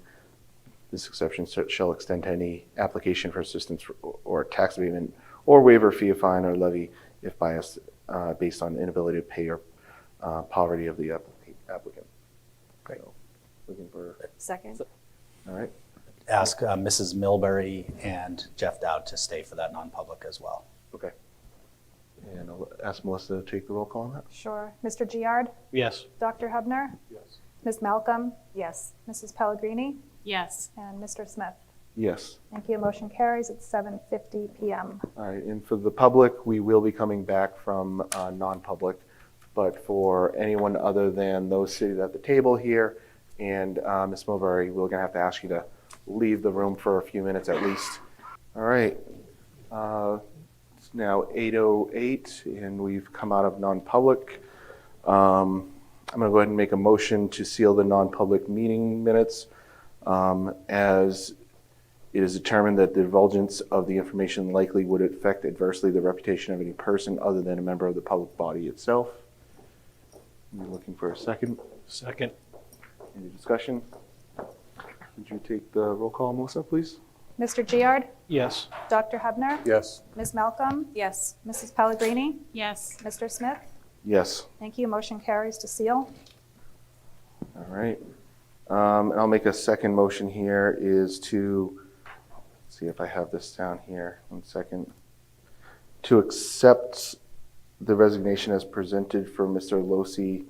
This exception shall extend to any application for assistance or tax abatement or waiver fee, of fine, or levy if biased based on inability to pay or poverty of the applicant. Great. So, looking for. Second. All right. Ask Mrs. Milbury and Jeff Dowd to stay for that non-public as well. Okay. And I'll ask Melissa to take the roll call on that. Sure. Mr. Giard? Yes. Dr. Hubner? Yes. Ms. Malcolm? Yes. Mrs. Pellegrini? Yes. And Mr. Smith? Yes. Thank you. Motion carries at 7:50 p.m. All right. And for the public, we will be coming back from non-public, but for anyone other than those seated at the table here, and Ms. Mulberry, we're gonna have to ask you to leave the room for a few minutes at least. All right. It's now 8:08, and we've come out of non-public. I'm gonna go ahead and make a motion to seal the non-public meeting minutes as it is determined that the divulgence of the information likely would affect adversely the reputation of any person other than a member of the public body itself. I'm looking for a second. Second. Any discussion? Would you take the roll call, Melissa, please? Mr. Giard, Yes. Dr. Hubner, Yes. Ms. Malcolm? Yes. Mrs. Pellegrini? Yes. Mr. Smith? Yes. Thank you. Motion carries to seal. All right. And I'll make a second motion here is to, let's see if I have this down here, 1 second. To accept the resignation as presented for Mr. Losi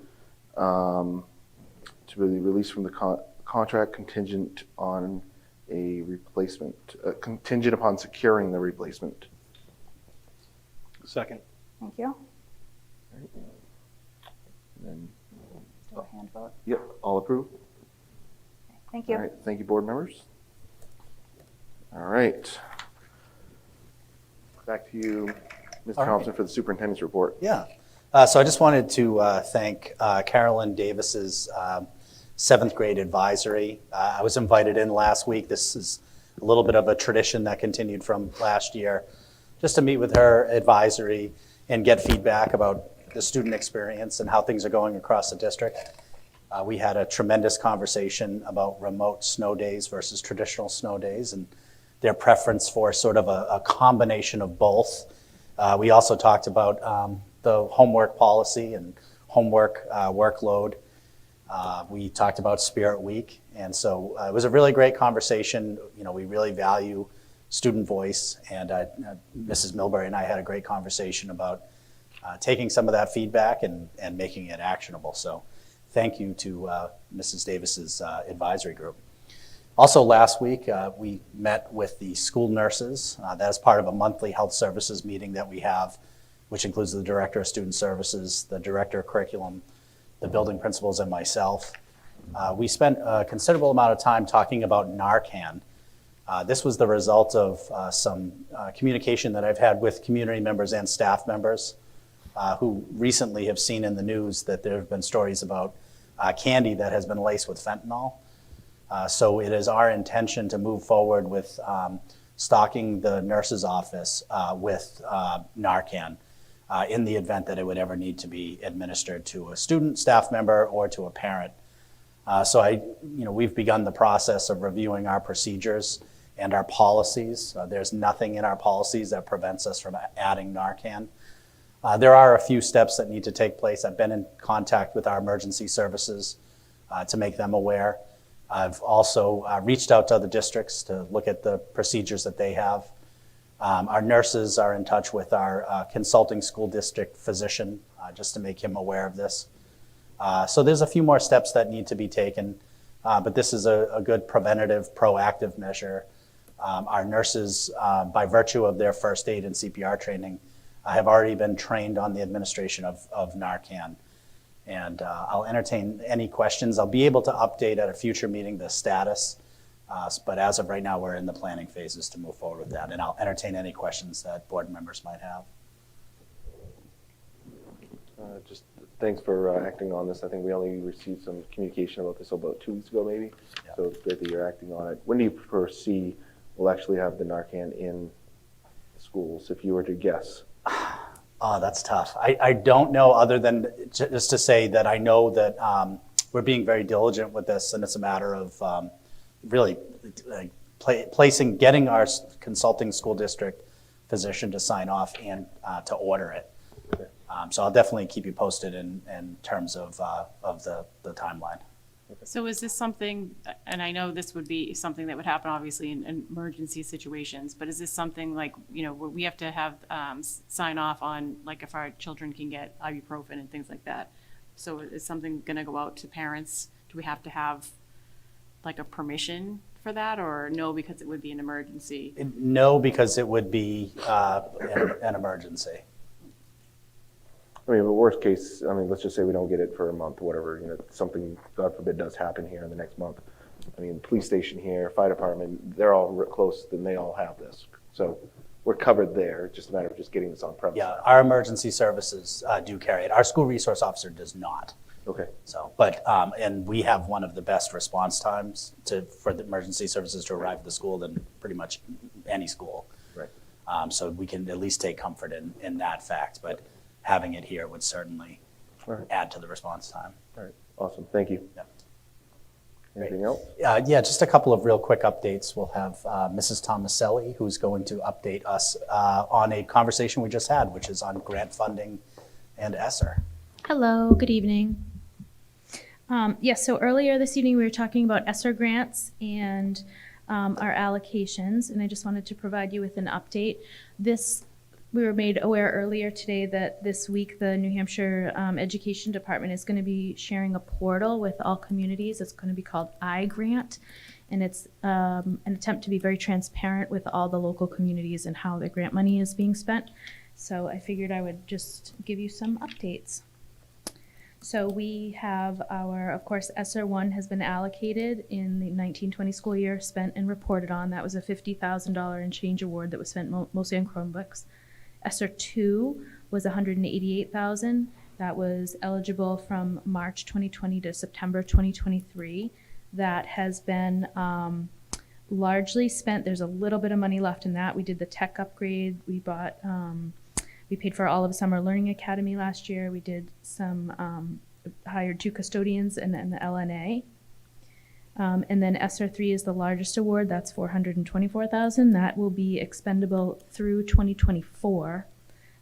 to be released from the contract contingent on a replacement, contingent upon securing the replacement. Second. Thank you. And then, Do a hand vote. yep, all approve. Thank All you. right, thank you, board members. All right. Back to you, Mr. All right. Thompson, for the superintendent's report. Yeah. So I just wanted to thank Carolyn Davis's 7th grade advisory. I was invited in last week. This is a little bit of a tradition that continued from last year, just to meet with her advisory and get feedback about the student experience and how things are going across the district. We had a tremendous conversation about remote snow days versus traditional snow days and their preference for sort of a combination of both. We also talked about the homework policy and homework workload. We talked about Spirit Week, and so it was a really great conversation. You know, we really value student voice, and Mrs. Milbury and I had a great conversation about taking some of that feedback and making it actionable. So thank you to Mrs. Davis's advisory group. Also last week, we met with the school nurses. That is part of a monthly health services meeting that we have, which includes the Director of Student Services, the Director of Curriculum, the building principals, and myself. We spent a considerable amount of time talking about Narcan. This was the result of some communication that I've had with community members and staff members who recently have seen in the news that there have been stories about candy that has been laced with fentanyl. So it is our intention to move forward with stocking the nurse's office with Narcan in the event that it would ever need to be administered to a student, staff member, or to a parent. So we've begun the process of reviewing our procedures and our policies. There's nothing in our policies that prevents us from adding Narcan. There are a few steps that need to take place. I've been in contact with our emergency services to make them aware. I've also reached out to other districts to look at the procedures that they have. Our nurses are in touch with our consulting school district physician just to make him aware of this. So there's a few more steps that need to be taken, but this is a good preventative, proactive measure. Our nurses, by virtue of their first aid and CPR training, have already been trained on the administration of Narcan. And I'll entertain any questions. I'll be able to update at a future meeting the status, but as of right now, we're in the planning phases to move forward with that. And I'll entertain any questions that board members might have. Just thanks for acting on this. I think we only received some communication about this about 2 weeks ago, maybe. Yeah. So it's great that you're acting on it. When do you foresee we'll actually have the Narcan in schools, if you were to guess? Oh, that's tough. I don't know, other than just to say that I know that we're being very diligent with this, and it's a matter of really getting our consulting school district physician to sign off and to order it. Okay. So I'll definitely keep you posted in terms of the timeline. So is this something, and I know this would be something that would happen obviously in emergency situations, but is this something like, where we have to have sign off on, like if our children can get ibuprofen and things like that? So is something gonna go out to parents? Do we have to have like a permission for that, or no, because it would be an emergency? No, because it would be an emergency. I mean, the worst case, I mean, let's just say we don't get it for a month, whatever, something, God forbid, does happen here in the next month. I mean, police station here, fire department, they're all close, then they all have this. So we're covered there, it's just a matter of just getting this on premise. Yeah, our emergency services do carry it. Our school resource officer does not. Okay, So, but, and we have one of the best response times for the emergency services to arrive at the school than pretty much any school. right. So we can at least take comfort in that fact, but having it here would certainly All right. add to the response time. All right, awesome, thank you. Yeah. Anything else? Yeah, just a couple of real quick updates. We'll have Mrs. Tomaselli, who's going to update us on a conversation we just had, which is on grant funding and ESSER. Hello, good evening. Yes, so earlier this evening we were talking about ESSER grants and our allocations, and I just wanted to provide you with an update. We were made aware earlier today that this week the New Hampshire Education Department is going to be sharing a portal with all communities. It's going to be called iGrant, and it's an attempt to be very transparent with all the local communities and how their grant money is being spent. So I figured I would just give you some updates. So we have of course, ESSER 1 has been allocated in the 1920 school year, spent and reported on. That was a $50,000 and change award that was spent mostly on Chromebooks. ESSER 2 was $188,000. That was eligible from March 2020 to September 2023. That has been largely spent. There's a little bit of money left in that. We did the tech upgrade. We bought we paid for all of Summer Learning Academy last year. We did some, hired 2 custodians and the LNA. And then ESSER 3 is the largest award. That's $424,000. That will be expendable through 2024.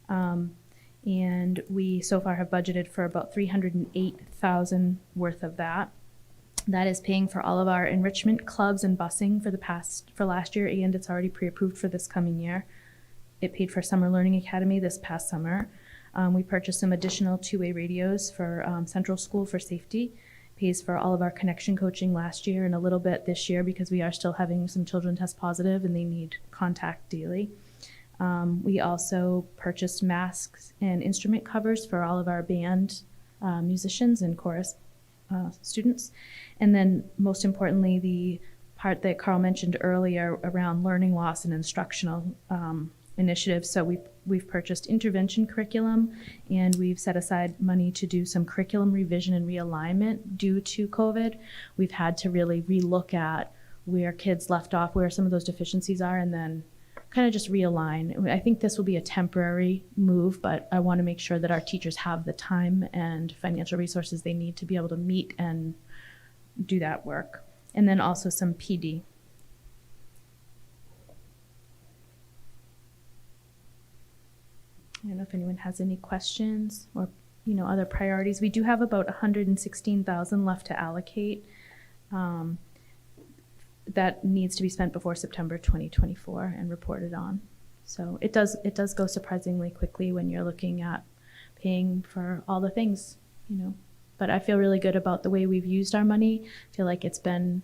And we so far have budgeted for about $308,000 worth of that. That is paying for all of our enrichment clubs and busing for last year, and it's already pre-approved for this coming year. It paid for Summer Learning Academy this past summer. We purchased some additional 2-way radios for Central School for safety. Pays for all of our connection coaching last year and a little bit this year because we are still having some children test positive and they need contact daily. We also purchased masks and instrument covers for all of our band musicians and chorus students. And then most importantly, the part that Carl mentioned earlier around learning loss and instructional initiatives. So we've purchased intervention curriculum, and we've set aside money to do some curriculum revision and realignment due to COVID. We've had to really relook at where kids left off, where some of those deficiencies are, and then kind of just realign. I think this will be a temporary move, but I want to make sure that our teachers have the time and financial resources they need to be able to meet and do that work. And then also some PD. I don't know if anyone has any questions or, other priorities. We do have about $116,000 left to allocate. That needs to be spent before September 2024 and reported on. So it does go surprisingly quickly when you're looking at paying for all the things, But I feel really good about the way we've used our money. I feel like it's been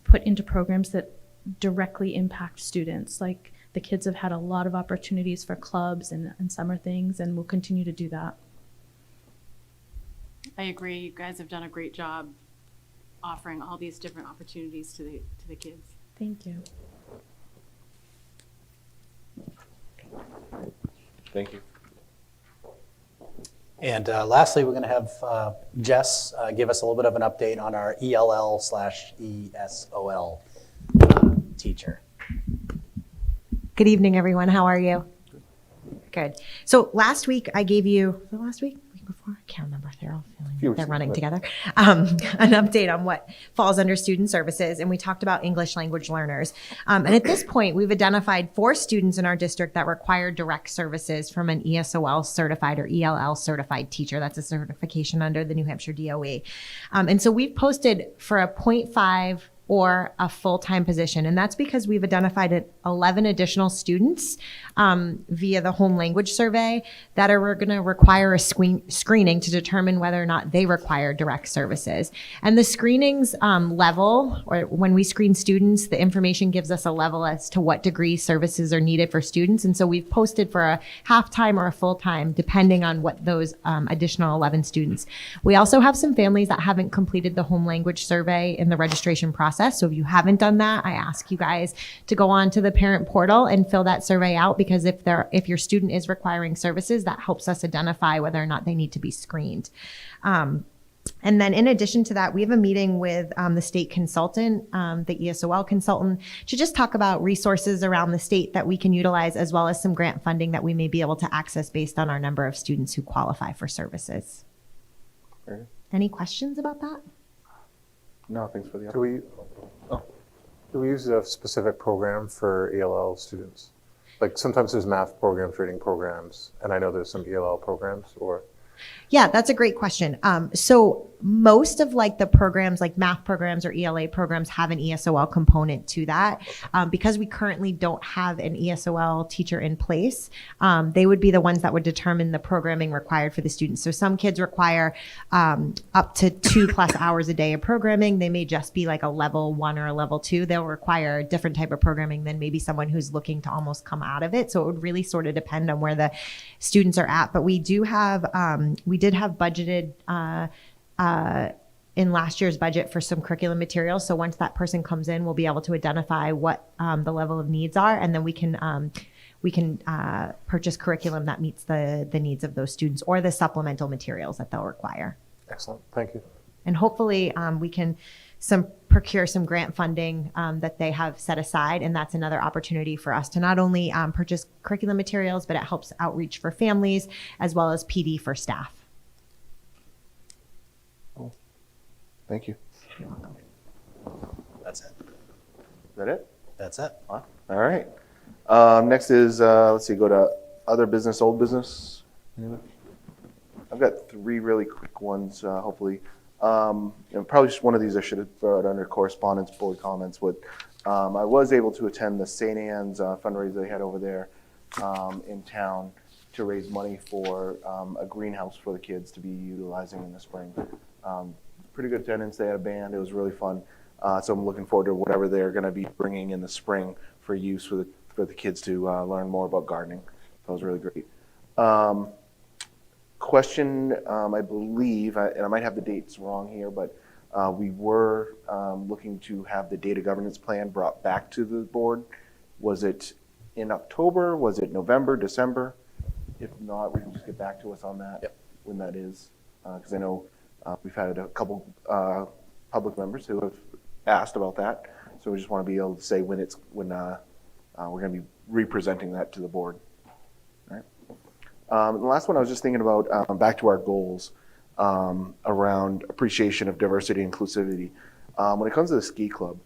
put into programs that directly impact students. Like the kids have had a lot of opportunities for clubs and summer things, and we'll continue to do that. I agree. You guys have done a great job offering all these different opportunities to the kids. Thank you. Thank you. And lastly, we're going to have Jess give us a little bit of an update on our ELL/ESOL teacher. Good evening, everyone. How are you? Good. So last week I gave you, was it last week? Week before? I can't remember. They're all feeling they're running together. An update on what falls under student services. And we talked about English language learners. And at this point, we've identified 4 students in our district that require direct services from an ESOL certified or ELL certified teacher. That's a certification under the New Hampshire DOE. And so we've posted for a 0.5 or a full-time position. And that's because we've identified 11 additional students via the home language survey that are going to require a screening to determine whether or not they require direct services. And the screenings level, or when we screen students, the information gives us a level as to what degree services are needed for students. And so we've posted for a half-time or a full-time, depending on what those additional 11 students. We also have some families that haven't completed the home language survey in the registration process. So if you haven't done that, I ask you guys to go on to the parent portal and fill that survey out, because if your student is requiring services, that helps us identify whether or not they need to be screened. And then in addition to that, we have a meeting with the state consultant, the ESOL consultant, to just talk about resources around the state that we can utilize, as well as some grant funding that we may be able to access based on our number of students who qualify for services. Okay. Any questions about that? No, thanks for the Do we use a specific program for ELL students? Like sometimes there's math programs, reading programs, and I know there's some ELL programs, or? Yeah, that's a great question. So most of like the programs, like math programs or ELA programs, have an ESOL component to that. Because we currently don't have an ESOL teacher in place, they would be the ones that would determine the programming required for the students. So some kids require up to 2+ hours a day of programming. They may just be like a level 1 or a level 2. They'll require a different type of programming than maybe someone who's looking to almost come out of it. So it would really sort of depend on where the students are at. But we do have, we did have budgeted in last year's budget for some curriculum materials. So once that person comes in, we'll be able to identify what the level of needs are, and then we can purchase curriculum that meets the needs of those students, or the supplemental materials that they'll require. Excellent, thank you. And hopefully we can procure some grant funding that they have set aside. And that's another opportunity for us to not only purchase curriculum materials, but it helps outreach for families as well as PD for staff. Thank you. That's it. Is that it? That's it. All right. Next is, let's see, go to other business, old business. I've got 3 really quick ones, hopefully. Probably just one of these I should have brought under correspondence, board comments. I was able to attend the St. Anne's fundraiser they had over there in town to raise money for a greenhouse for the kids to be utilizing in the spring. Pretty good attendance. They had a band. It was really fun. So I'm looking forward to whatever they're going to be bringing in the spring for use for the kids to learn more about gardening. That was really great. Question, I believe, and I might have the dates wrong here, but we were looking to have the data governance plan brought back to the board. Was it in October? Was it November, December? If not, we can just get back to us on that when that is, because I know we've had a couple public members who have asked about that. So we just want to be able to say when we're going to be representing that to the board. All right. The last one I was just thinking about, back to our goals around appreciation of diversity and inclusivity. When it comes to the ski club,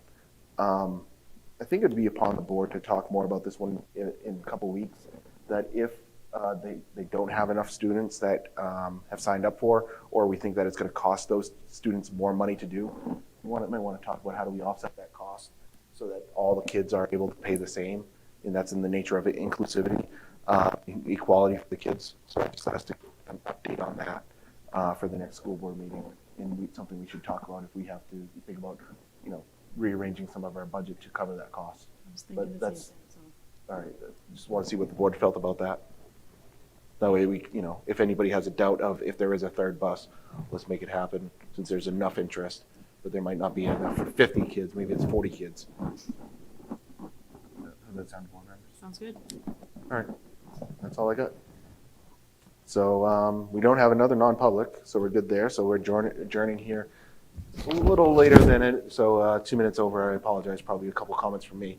I think it'd be upon the board to talk more about this one in a couple weeks, that if they don't have enough students that have signed up for, or we think that it's going to cost those students more money to do, we might want to talk about how do we offset that cost so that all the kids are able to pay the same, and that's in the nature of inclusivity, equality for the kids. So I just asked to an update on that for the next school board meeting, and something we should talk about if we have to think about, rearranging some of our budget to cover that cost. But that's all right. Just want to see what the board felt about that. That way we, if anybody has a doubt of if there is a third bus, let's make it happen, since there's enough interest, but there might not be enough for 50 kids, maybe it's 40 kids. That sound board members? Sounds good. All right, that's all I got. So we don't have another non-public, so we're good there. So we're adjourning here a little later than it, so 2 minutes over. I apologize, probably a couple comments from me.